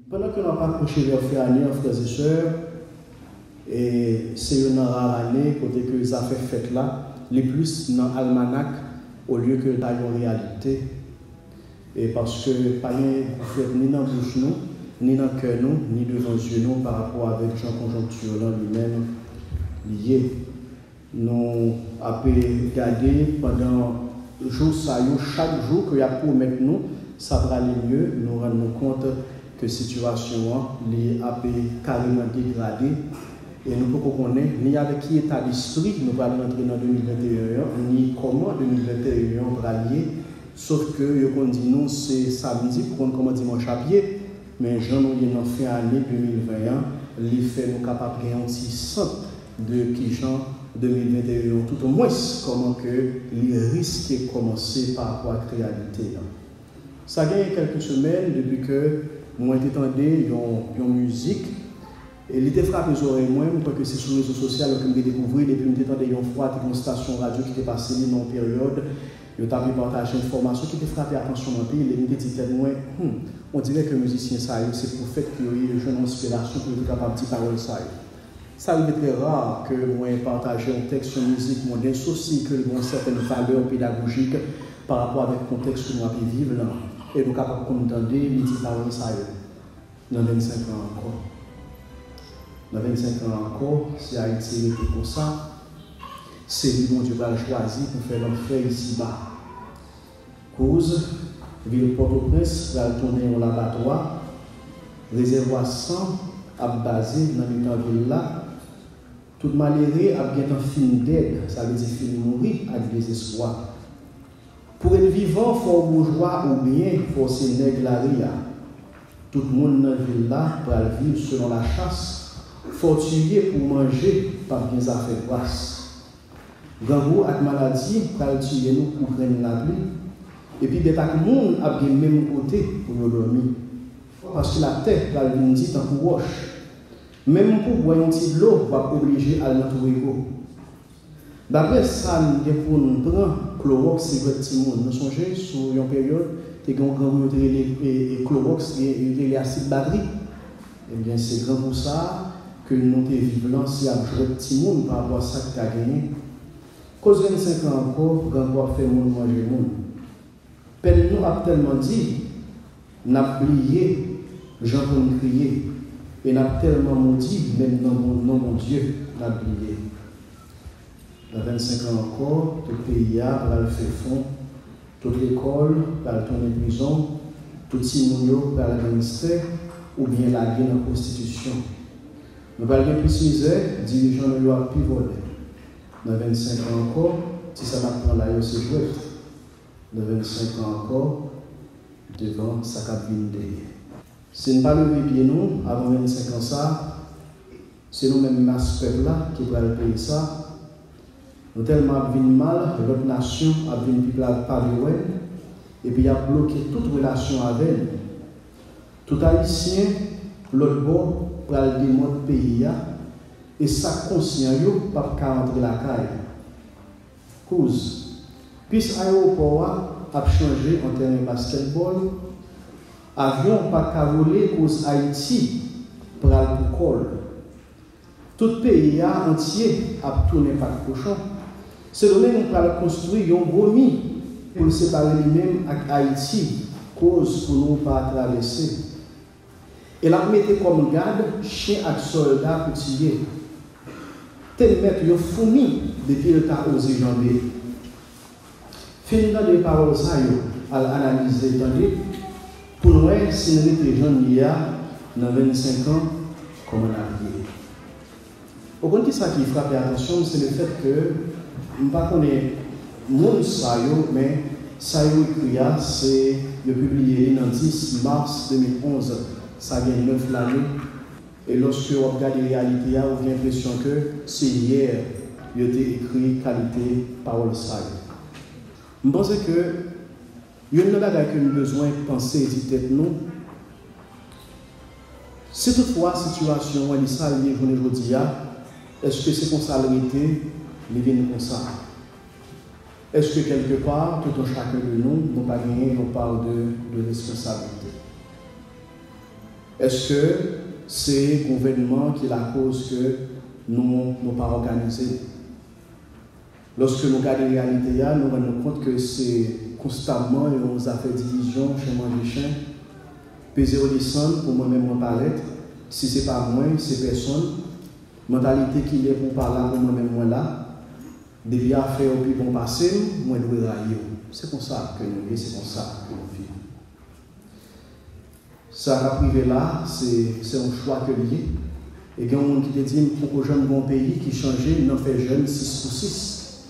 Pendant que nous avons approché vers frères et sœurs, et c'est une rare année, côté que ça fait fête là, les plus dans l'almanach au lieu que dans la réalité. Et parce que pas de ni dans la bouche nous, ni dans le cœur nous, ni devant Dieu nous par rapport avec Jean Conjoncture lui-même lié. Nous avons regardé pendant jour ça, chaque jour que y a pour mettre nous, ça va aller mieux, nous rendons compte que la situation a carrément dégradée. Et nous pouvons connaître ni avec qui état d'esprit nous allons entrer dans 2021, ni comment 2021 va lier. Sauf que, comme dit nous, c'est samedi, pour comme dimanche à pied, mais Jean nous avons fait année 2021, il fait nous capables de gagner un centre de qui Jean 2021, tout au moins comment que les risques de commencer par rapport à la réalité. Ça gagne quelques semaines depuis que moi j'entendais une musique. Et l'idée frappe les oreilles, moi, parce que c'est sur les réseaux sociaux que je découvert, et puis je m'entendais une fois une station radio qui était passée dans une période, je t'avais partagé une information qui était frappée attention dans le pays, et je me disais, moi, on dirait que les musiciens, c'est pour le fait qu'il y ait une inspiration pour être capable de dire paroles. Ça arrive très rare que moi partage un texte sur musique, moi d'associer que une certaine valeur pédagogique par rapport avec le contexte que nous avons vivre là. Et nous sommes capables d'entendre les paroles dans 25 ans encore. Dans 25 ans encore, si Haïti était comme ça, c'est lui dont Dieu va choisir pour faire l'enfer ici-bas. Cause, ville Port-au-Prince va tourner en abattoir, réservoir 100 à baser dans le ville là. Tout malheureux a bien un film d'aide, ça veut dire film mourir avec désespoir. Pour être vivant, il faut bourgeois ou bien il faut se nègre la ria. Tout le monde dans la ville là va vivre selon la chasse. Faut tuer pour manger par bien ça fait grâce. Gangou avec maladie, pour tuer nous pour prendre la pluie. Et puis des tas de monde a bien même côté pour nous dormir. Parce que la terre va venir dit en pour roche. Même pour boire un petit de l'eau, on va obliger à l'entourer. D'après ça, nous devons prendre Clorox, c'est votre petit monde. Nous sommes sur une période, tu as un grand et Clorox, il y a acide batterie. Eh bien, c'est grand pour ça que nous vivons si à jouer petit monde par rapport à ça que tu as gagné. Cause 25 ans encore, grand fait monde manger monde. Pelle nous a tellement dit, n'a plié, j'en peux crier. Et n'a tellement maudit, même dans mon Dieu, n'a plié. Dans 25 ans encore, tout le pays va le faire fond, toute l'école va le tourner prison, tout le monde va le ministère, ou bien la guerre en prostitution. Nous allons plus misère, dirigeants ne doivent plus voler. Dans 25 ans encore, si ça m'apprend là, c'est joué. Dans 25 ans encore, devant sa cabine derrière. Si nous ne parlons pas de nous, avant 25 ans, ça, c'est nous-mêmes, masse peuple là, qui va payer ça. Nous tellement bien mal, notre nation a bien pas de et puis il a bloqué toute relation avec elle. Tout haïtien, l'autre bord, pour aller démontrer le pays, et ça conscient, pas qu'à entrer la caille. Cause, puisque l'aéroport a changé en termes de basketball, avion pas qu'à voler cause Haïti pour aller pour col. Tout pays entier a tourné par le cochon. C'est le même qu'on va construire un gros nid pour séparer lui-même avec Haïti, cause pour nous pas traverser. Et la mettez comme garde, chien et soldat pour tirer. Tel mettre une fourmi depuis le temps osé jamber. Fini dans les paroles, ça, à analyser, pour nous, si nous étions jeunes, il y a dans 25 ans, comme on a dit. Au contraire, ça qui frappe l'attention, c'est le fait que, je ne sais pas qu'on est monde ça, mais ça écrit, c'est le publié le 10 mars 2011, ça vient 9 l'année. Et lorsque on regarde les réalités, on a l'impression que c'est hier, il a été écrit qualité parole ça. Je pense que il y a une chose que nous avons besoin de penser et de dire nous. Si toutefois la situation est ça, aujourd'hui, est-ce que c'est comme ça l'arrêté, il vient comme ça? Est-ce que quelque part, tout un chacun de nous, nous pas gagné, nous parle de responsabilité? Est-ce que c'est le gouvernement qui est la cause que nous n'avons pas organisé? Lorsque nous regardons la réalité, nous nous rendons compte que c'est constamment et on a fait division chez moi des chiens. Peser au descendre pour moi-même mon paraître. Si ce n'est pas moi, c'est personne. Mentalité qui est pour parler pour moi-même moi là. Depuis à faire au plus bon passé, moi je dois railler. C'est comme ça que nous vivons, c'est comme ça que nous vivons. Ça privé là, c'est un choix que lié. Et il y a un monde qui te dit pour que jeune bon pays qui changeait, n'en fait jeune 6 pour 6.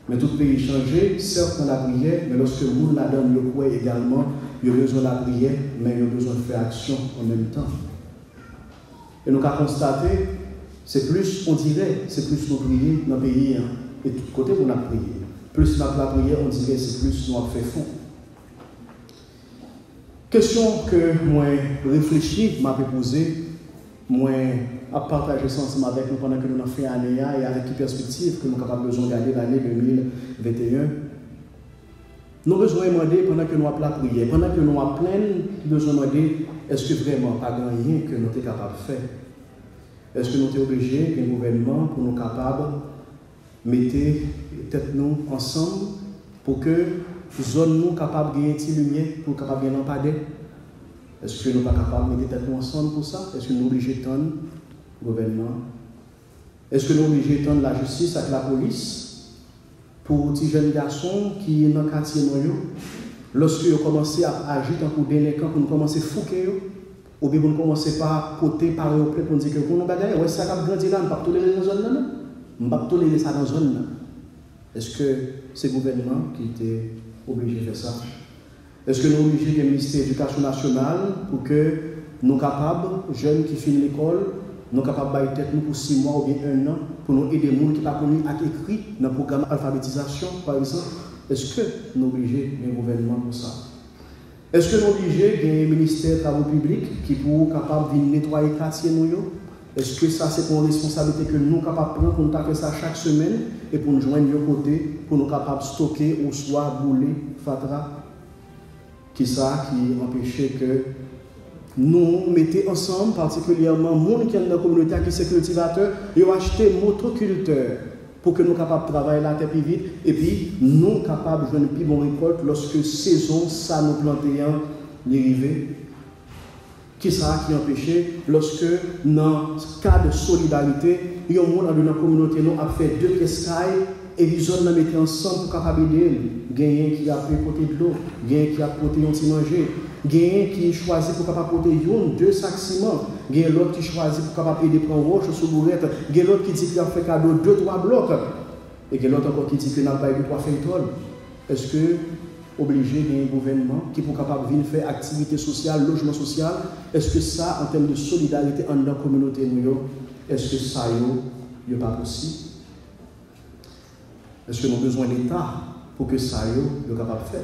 Mais tout pays changé, certes dans la prière, mais lorsque le monde la donne le croit également, il y a besoin de la prière, mais il y a besoin de faire action en même temps. Et nous avons constaté, c'est plus, on dirait, c'est plus nous prier dans le pays, hein, et de tous côtés on a prié. Plus nous avons la prière, on dirait, c'est plus nous avons fait fond. Question que moi réfléchi, m'a posée, moi à partager ça ensemble avec nous pendant que nous avons fait l'année et avec quelle perspective que nous avons besoin de garder l'année 2021. Nous avons besoin de demander pendant que nous avons la prière, pendant que nous avons plein besoin de demander est-ce que vraiment pas rien que nous sommes capables de faire? Est-ce que nous sommes obligés d'un gouvernement pour nous capables de mettre tête nous ensemble pour que zone nous capables de gagner une lumière, pour capables de gagner un lampadaire? Est-ce que nous ne sommes pas capables de mettre tête nous ensemble pour ça? Est-ce que nous sommes obligés de tendre le gouvernement? Est-ce que nous sommes obligés de tendre la justice avec la police pour les jeunes garçons qui sont dans le quartier noyau? Lorsque vous commencez à agir en tant que délinquant, pour nous commencer à fouquer, ou bien vous ne commencez pas à côté par au plein pour dire que vous n'avez pas ça qui a grandi là, on ne peut pas tolérer dans la zone là. On ne peut pas tolérer ça dans la zone là. Est-ce que c'est le gouvernement qui était obligé de faire ça? Est-ce que nous sommes obligés du ministère de l'Éducation nationale pour que nous capables, jeunes qui finissent l'école, nous capables de tête nous pour 6 mois ou bien 1 an, pour nous aider les gens qui n'ont pas connu à écrire dans le programme d'alphabétisation, par exemple? Est-ce que nous sommes obligés d'un gouvernement pour ça? Est-ce que nous sommes obligés d'un ministère des Travaux publics qui pour capable de nettoyer les quartiers? Est-ce que ça c'est une responsabilité que nous sommes capables de prendre pour nous faire ça chaque semaine et pour nous joindre de côté, pour nous capables de stocker ou soit bouler, fatra? Qui ça qui empêchait que nous mettions ensemble, particulièrement les gens qui sont dans la communauté qui sont cultivateurs, et ont acheté motoculteurs pour que nous soyons capables de travailler la terre plus vite et puis nous sommes capables de jouer une plus bonne récolte lorsque saison ça nous plantions l'arrivée. Qui ça qui empêchait lorsque dans ce cas de solidarité, il y a un monde dans la communauté nous a fait 2 pièces et les hommes nous mettent ensemble pour capable aider. Gagner qui a pris côté de l'eau, gagner qui a porté un petit manger, gagner qui choisit pour capable porter 2 sacs ciment, gagner l'autre qui choisit pour capable aider prendre roche sur bourrette, gagner l'autre qui dit qu'il a fait cadeau 2-3 blocs et gagner l'autre encore qui dit qu'il n'a pas eu 3 feuilletons. Est-ce que obligé d'un gouvernement qui pour capable venir faire activité sociale, logement social? Est-ce que ça en termes de solidarité en la communauté nous, est-ce que ça n'est pas possible? Est-ce que nous avons besoin d'État pour que ça soit capable de faire?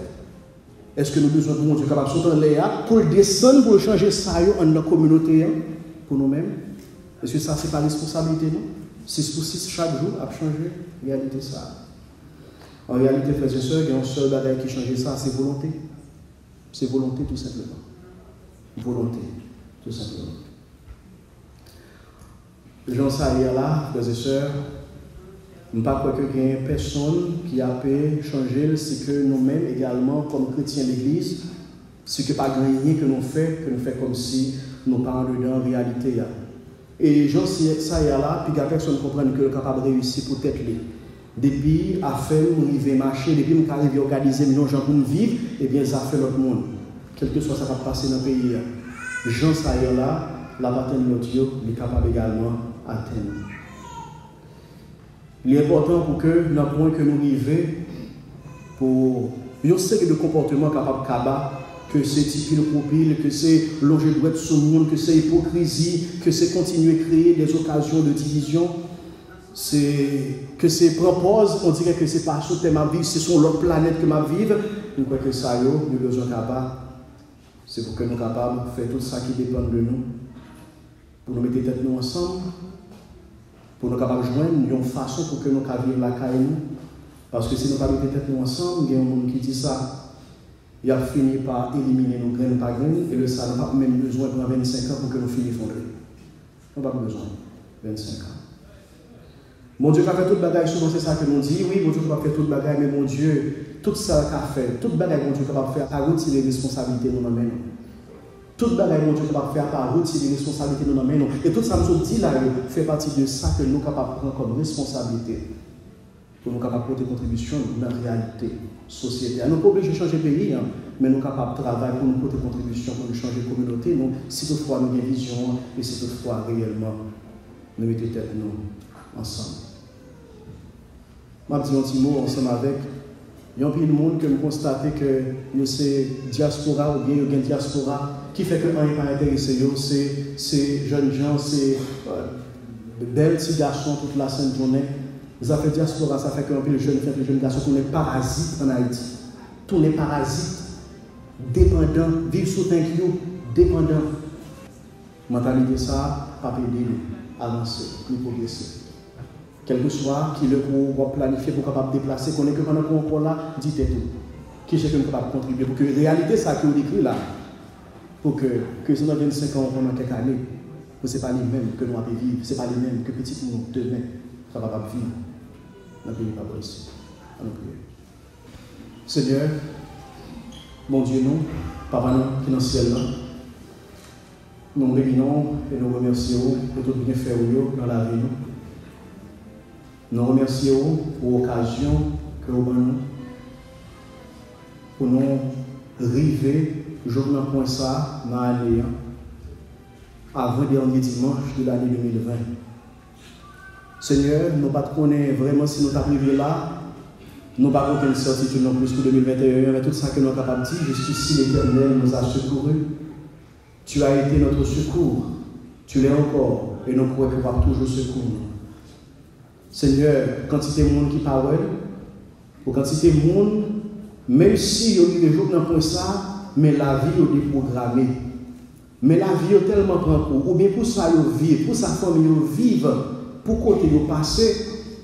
Est-ce que nous avons besoin de monde capable de sauter l'air pour descendre, pour changer ça en la communauté pour nous-mêmes? Est-ce que ça, ce n'est pas responsabilité, non? 6 pour 6 chaque jour a changé la réalité ça. En réalité, frères et sœurs, il y a un seul bagage qui change ça, c'est volonté. C'est volonté tout simplement. Volonté, tout simplement. Les gens ça là, frères et sœurs, je ne crois pas qu'il y ait personne qui a pu changer, c'est que nous-mêmes également, comme chrétiens de l'Église, ce que pas gagné que nous faisons comme si nous parlons dedans en réalité. Et les gens ça là, puis il y a personne qui comprend que nous sommes capables de réussir pour tête les. Depuis à faire nous arriver marcher, depuis nous arriver à organiser millions de gens pour nous vivre, et bien ça fait notre monde. Quel que soit ça va passer dans le pays. Les gens ça là, la bataille de notre Dieu, est capable également d'atteindre. Il est important pour que, dans le point que nous arrivons, pour une série de comportements capables de cabaret, que c'est typique de copil, que c'est loger de droite sur le monde, que c'est hypocrisie, que c'est continuer à créer des occasions de division, que c'est propose, on dirait que c'est pas sur ma vie, c'est sur l'autre planète que ma vive. Nous croyons que ça, nous avons besoin capable. C'est pour que nous soyons capables de faire tout ça qui dépend de nous, pour nous mettre tête nous ensemble. Pour nous capables de joindre une façon pour que nous puissions vivre la caille nous. Parce que si nous ne mettons pas tête nous ensemble, il y a un monde qui dit ça. il a fini par éliminer nos graines par graines, et le ça n'a pas même besoin de 25 ans pour que nous finissions fondrer. On n'a pas besoin de 25 ans. Mon Dieu, qui a fait toute bagaille, souvent c'est ça que nous dit, oui, mon Dieu, qui a fait toute bagaille, mais mon Dieu, tout ça qu'a fait, toute bagaille, mon Dieu, capable de faire, à retirer les responsabilités nous nous. Toute bagaille, mon Dieu, capable de faire, à retirer les responsabilités nous nous. Et tout ça, nous dit là, fait partie de ça que nous sommes capables de prendre comme responsabilité pour nous capables de porter contribution dans la réalité sociétale. Nous ne sommes pas obligés de changer le pays, hein, mais nous sommes capables de travailler pour nous porter contribution, pour nous changer la communauté, nous, si toutefois nous avons une vision et si toutefois réellement nous mettons tête nous ensemble. Je vais dire un petit mot ensemble avec. Il y a un peu de monde que nous constatons que c'est diaspora ou bien il y a une diaspora qui fait que rien n'est pas intéressé. C'est jeunes gens, c'est de belles petits garçons toute la sainte journée. Ça fait diaspora, ça fait qu'un peu de jeunes filles, de jeunes garçons, tous les parasites en Haïti. Tous les parasites dépendants, vivent sous un clou, dépendants. Mentalité ça, pas aider nous avancer, nous progresser. Quel que soit qui le pour planifier, pour capable de déplacer, qu'on est que pendant qu'on est là, dites tout. Qui est capable de contribuer pour que la réalité, ça qui est écrit là, pour que si nous avons 25 ans pendant quelques années, ce n'est pas les mêmes que nous avons vivre, ce n'est pas les mêmes que petit nous demain, ça va pas vivre. Dans le pays pas ici. À nous prier. Seigneur, mon Dieu, nous, Papa qui est dans le ciel, nous nous réunissons et nous remercions pour tout bien faire dans la vie. Nous remercions pour l'occasion que vous avez pour nous arriver, jour point ça, dans l'année, avant le dernier dimanche de l'année 2020. Seigneur, nous ne connaissons pas vraiment si nous sommes arrivés là. Nous n'avons pas aucune certitude non plus pour 2021, mais tout ça que nous sommes capables de dire, jusqu'ici l'Éternel nous a secourus. Tu as été notre secours. Tu l'es encore et nous croyons pouvoir toujours secourir. Seigneur, quantité de monde qui parle, ou quantité de monde, même si il y a des jours dans ça, mais la vie est déprogrammée. Mais la vie est tellement prend ou bien pour ça il vit, pour sa famille vive, pour côté de passer,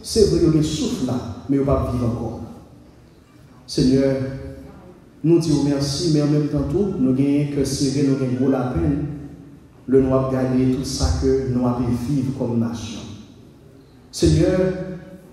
c'est vrai qu'il y a un souffle là, mais il ne va pas vivre encore. Seigneur, nous disons merci, mais en même temps tout, nous gagnons que c'est nous gagnons gros la peine, le nous avons gagné tout ça que nous avons vivre comme nation. Seigneur,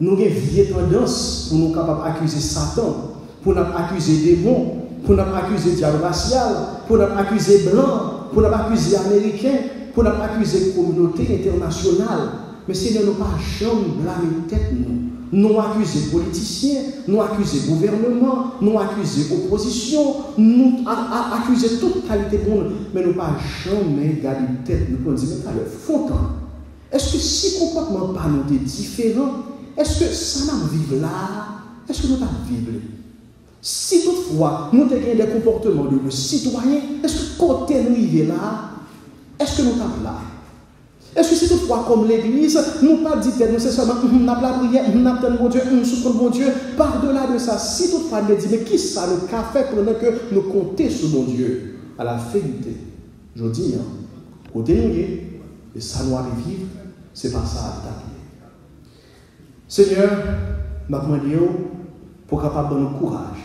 nous avons une vieille tendance pour nous capables d'accuser Satan, pour nous accuser des démons, pour nous accuser diable racial, pour nous accuser blanc, pour nous accuser américain, pour nous accuser communauté internationale. Mais Seigneur, nous ne pas jamais blâmer tête nous. Nous accuser politiciens, nous accuser gouvernement, nous accuser opposition, nous accuser toute qualité de monde, mais nous ne pas jamais garder tête nous pour dire mais le faux temps. Est-ce que si le comportement pas nous est différent, est-ce que ça n'a vivre là? Est-ce que nous avons vivre? Si toutefois nous avons des comportements de citoyens, est-ce que côté nous y là? Est-ce que nous avons là? Est-ce que si toutefois comme l'Église, nous pas dit que nous c'est seulement nous avons la prière, nous avons mon Dieu, nous souffrons mon Dieu, par-delà de ça, si toutefois nous dit mais qui ça le café pour que nous compter sur mon Dieu? À la vérité, je dis, au dénouer, et ça nous arrive vivre, c'est pas ça à l'état. Seigneur, nous demandons pour capable de nous courage.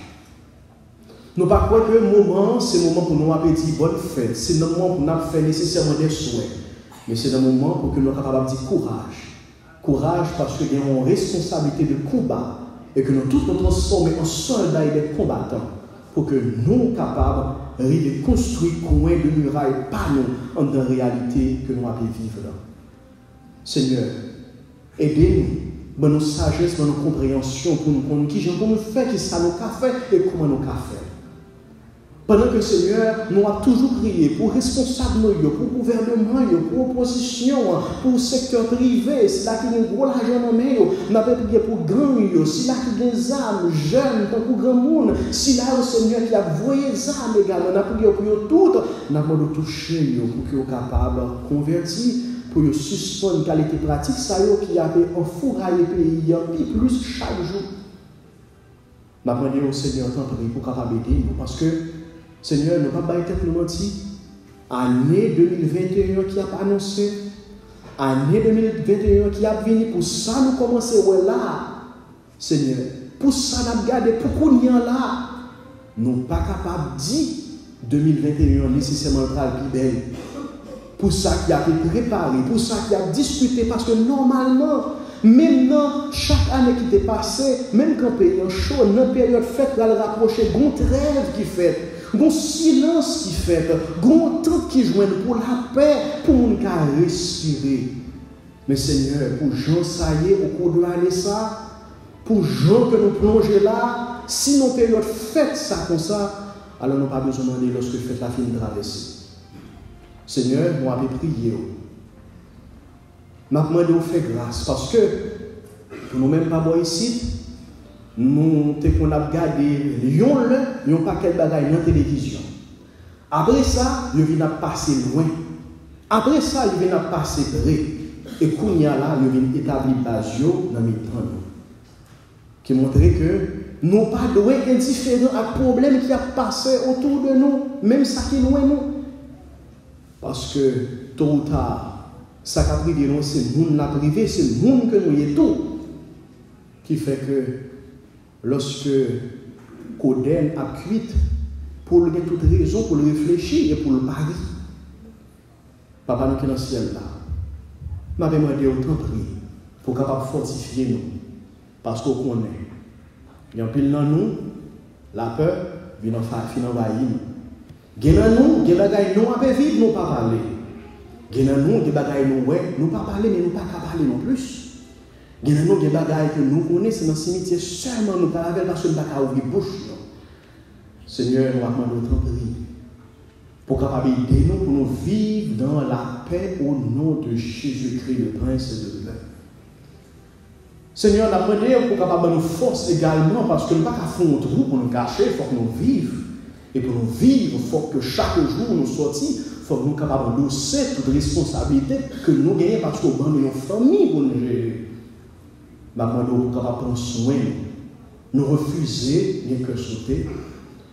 Nous ne pas croire que le moment, c'est le moment pour nous avoir dit bonne fête, c'est le moment pour nous faire nécessairement des souhaits. Mais c'est un moment pour que nous soyons capables de dire courage. Courage parce que nous avons une responsabilité de combat et que nous tous nous transformer en soldats et des combattants pour que nous soyons capables de construire coin de muraille par nous en réalité que nous avons vivre là. Seigneur, aidez-nous, dans nos sagesse, dans nos compréhensions pour nous connaître qui nous fait, qui ça nous fait et comment nous fait. Pendant que Seigneur, nous avons toujours prié pour responsables, pour gouvernement, pour opposition, pour secteur privé, si là qui a un gros argent dans main, nous avons prié pour grand, si là qui a des âmes jeunes, pour grand monde, si là le Seigneur qui a voyé des âmes également, nous avons prié pour eux toutes, nous avons touché pour qu'ils soient capables de convertir, pour qu'ils suspendent une qualité pratique, ça qui avait enfouraillé le pays, plus chaque jour. Nous avons demandé au Seigneur pour capable aider nous, parce que Seigneur, nous ne pouvons pas être menti. Année 2021 qui a annoncé, année 2021 qui a venu, pour ça nous commençons là. Seigneur, pour ça nous avons gardé, pour qu'on y a là. nous ne sommes pas capables de dire 2021 nécessairement plus belle. Pour ça qu'il a été préparé, pour ça qu'il a discuté, parce que normalement, même dans chaque année qui était passée, même quand le pays est chaud, dans la période fête, il va rapprocher, il y a un trêve qui fait, il y a un silence qui fait, il y a un temps qui joue pour la paix, pour nous respirer. Mais Seigneur, pour Jean, ça y est, au cours de l'année, ça, pour Jean que nous plongeons là, si nos périodes fêtent ça comme ça, alors nous n'avons pas besoin de demander lorsque fête la fin de traverser. Seigneur, nous avons prié. Nous avons demandé de faire grâce parce que pour nous-mêmes pas bon ici, nous avons regardé Lyon, nous n'avons pas quel bagage dans la télévision. Après ça, nous venons passer loin. Après ça, nous venons passer près. Et quand il y a là, nous venons établir base dans le temps. Qui montre que nous ne sommes pas indifférents à problème qui a passé autour de nous, même ça qui est loin de nous. Parce que tôt ou tard, ça qui a privé nous, c'est le monde qui a privé, c'est le monde que nous y est tout. Qui fait que lorsque Coden a cuit, pour lui donner toute raison, pour le réfléchir et pour le parier. Papa nous qui est dans le ciel là, m'a demandé autant prier pour capable fortifier nous. Parce qu'on connaît. Il y a un pile dans nous, la peur vient envahir nous. Il y a nous, il y a des bagailles nous à vivre, nous pas parler. Il y a nous, des bagailles nous pas parler, mais nous pas parler non plus. Il y a nous, des bagailles que nous connaissons dans le cimetière, seulement nous pas avec parce que nous pas ouvrir bouche. Seigneur, nous avons demandé autant prier pour capable aider nous, pour nous vivre dans la paix au nom de Jésus-Christ, le Prince de paix. Seigneur, nous avons demandé pour capable nous force également, parce que nous ne pouvons pas faire un trou pour nous cacher, il faut que nous vivions. Et pour nous vivre, il faut que chaque jour nous sortions, il faut que nous soyons capables d'endosser toute responsabilité que nous gagnons parce que nous avons une famille pour nous gérer. Nous avons demandé pour capable prendre soin. Nous refuser les cœurs sautés.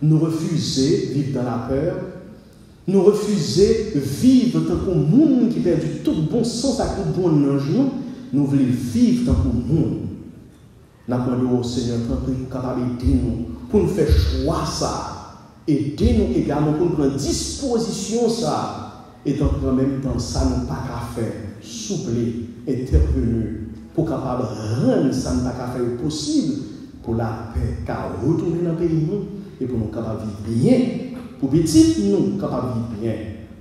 Nous refuser vivre dans la peur. Nous refuser vivre tant qu'un monde qui perd tout bon sens à tout bon engagement. Nous voulons vivre tant qu'un monde. Nous avons demandé au Seigneur pour capable d'aider nous, pour nous faire choix ça. Aidez-nous également pour nous prendre disposition ça. Et donc en même temps, ça nous pas qu'à faire, souple, intervenir, pour capable rendre ça nous pas qu'à faire possible pour la paix, car retourner dans le pays nous, et pour nous capables de vivre bien, pour petit nous capables de vivre bien,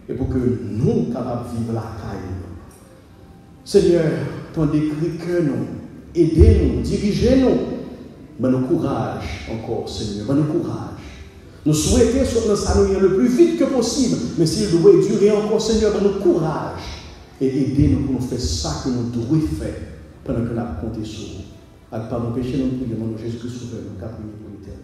et pour que nous capables de vivre la caille. Seigneur, ton décrit que nous, aidez-nous, dirigez-nous, mais nous courage encore, Seigneur, mais nous courage. Nous souhaitons sur notre salut le plus vite que possible, mais s'il doit durer encore, Seigneur, donne-nous courage et aidez-nous pour nous faire ça que nous devons faire pendant que nous avons compté sur vous. Avec pardon péché, nous prions, Jésus-Christ, sauveur, nous, car pour l'éternel.